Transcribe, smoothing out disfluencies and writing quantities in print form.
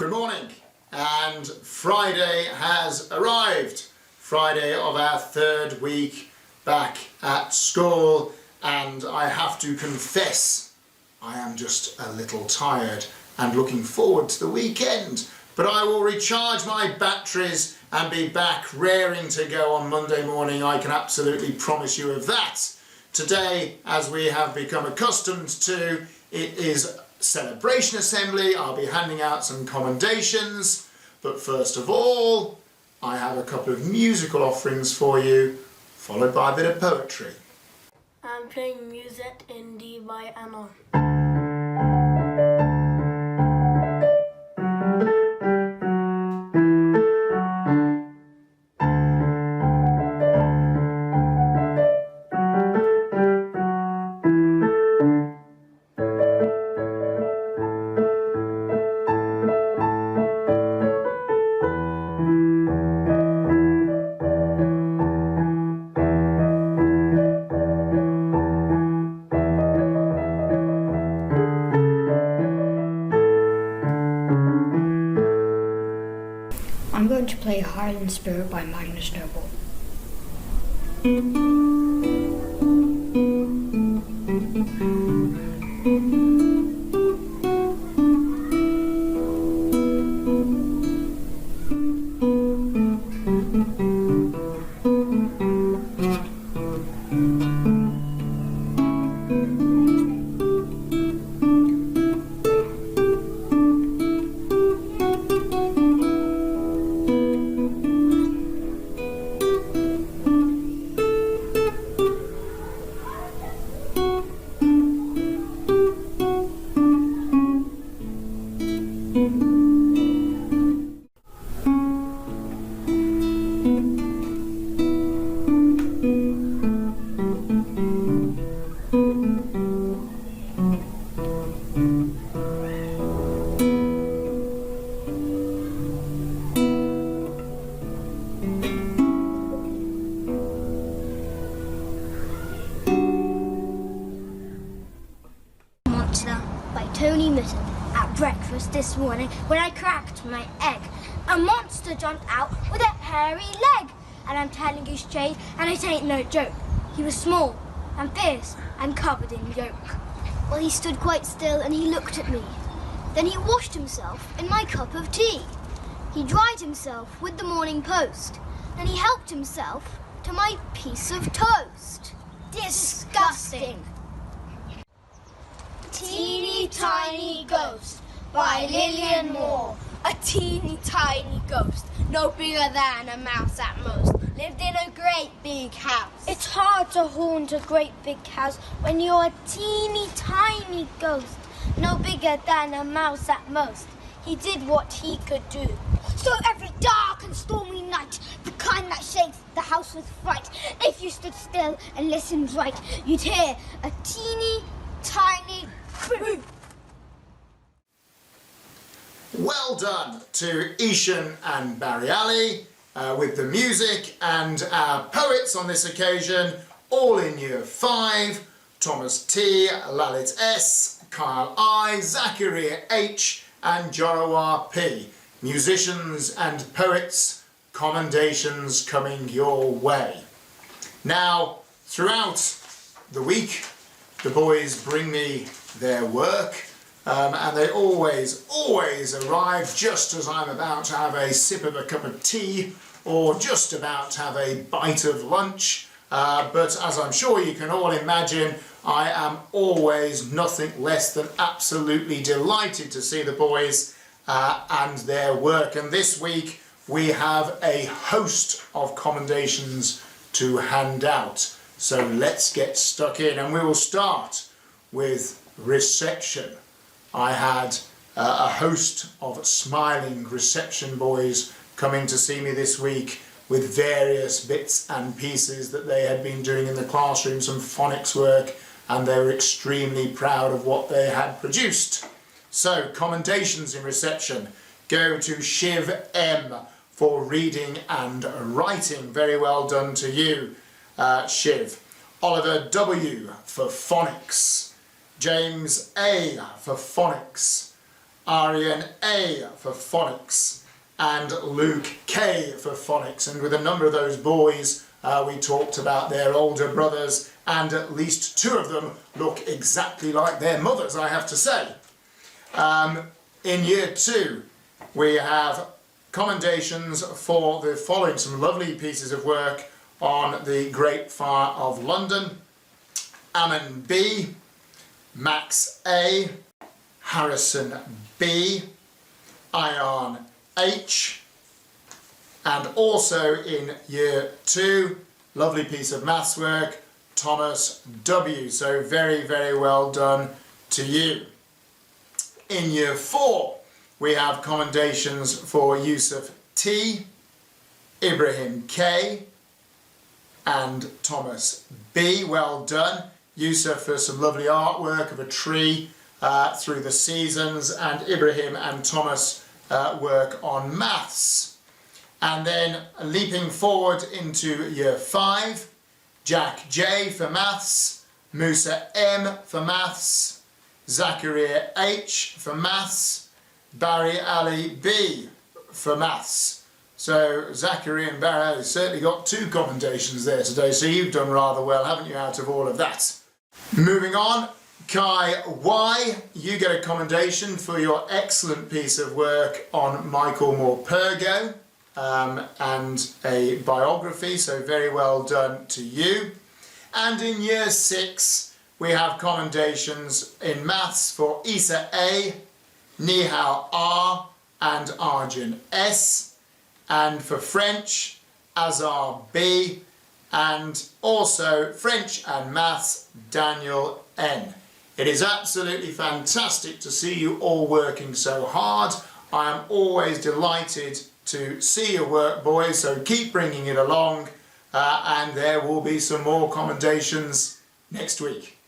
Good morning, and Friday has arrived. Friday of our third week back at school, and I have to confess I am just a little tired and looking forward to the weekend. But I will recharge my batteries and be back raring to go on Monday morning. I can absolutely promise you of that. Today, as we have become accustomed to, it is celebration assembly. I'll be handing out some commendations, but first of all I have a couple of musical offerings for you, followed by a bit of poetry. I'm playing Music in D by Anna. I'm going to play Highland Spirit by Magnus Noble. By Tony Mitten. At breakfast this morning, when I cracked my egg, a monster jumped out with a hairy leg. And I'm telling you straight, and it ain't no joke. He was small and fierce and covered in yolk. Well, he stood quite still and he looked at me. Then he washed himself in my cup of tea. He dried himself with the Morning Post. Then he helped himself to my piece of toast. Disgusting. Teeny Tiny Ghost by Lillian Moore. A teeny tiny ghost, no bigger than a mouse at most, lived in a great big house. It's hard to haunt a great big house when you're a teeny tiny ghost, no bigger than a mouse at most. He did what he could do. So every dark and stormy night, the kind that shakes the house with fright, if you stood still and listened right, you'd hear a teeny tiny boo. Well done to Ishan and Barry Ali with the music, and our poets on this occasion, all in Year 5, Thomas T, Lalit S, Kyle I, Zachariah H and Jorawar P. Musicians and poets, commendations coming your way. Now, throughout the week, the boys bring me their work, and they always arrive just as I'm about to have a sip of a cup of tea or just about to have a bite of lunch. But as I'm sure you can all imagine, I am always nothing less than absolutely delighted to see the boys and their work. And this week we have a host of commendations to hand out. So let's get stuck in, and we will start with reception. I had a host of smiling reception boys coming to see me this week with various bits and pieces that they had been doing in the classroom, some phonics work, and they were extremely proud of what they had produced. So, commendations in reception go to Shiv M for reading and writing. Very well done to you, Shiv. Oliver W for phonics. James A for phonics. Arian A for phonics, and Luke K for phonics. And with a number of those boys, we talked about their older brothers, and at least 2 of them look exactly like their mothers, I have to say. In year 2, we have commendations for the following, some lovely pieces of work on the Great Fire of London. Ammon B, Max A, Harrison B, Ion H, and also in year 2, lovely piece of maths work, Thomas W. So very, very well done to you. In year 4, we have commendations for Yusuf T, Ibrahim K, and Thomas B. Well done. Yusuf for some lovely artwork of a tree through the seasons, and Ibrahim and Thomas work on maths. And then leaping forward into year 5, Jack J for maths, Musa M for maths, Zachariah H for maths, Barry Ali B for maths. So Zachary and Barry Ali certainly got 2 commendations there today, so you've done rather well, haven't you, out of all of that. Moving on, Kai Y, you get a commendation for your excellent piece of work on Michael Morpurgo and a biography, so very well done to you. And in year 6, we have commendations in maths for Isa A, Nihal R, and Arjun S, and for French, Azar B, and also French and maths, Daniel N. It is absolutely fantastic to see you all working so hard. I am always delighted to see your work, boys, so keep bringing it along, and there will be some more commendations next week.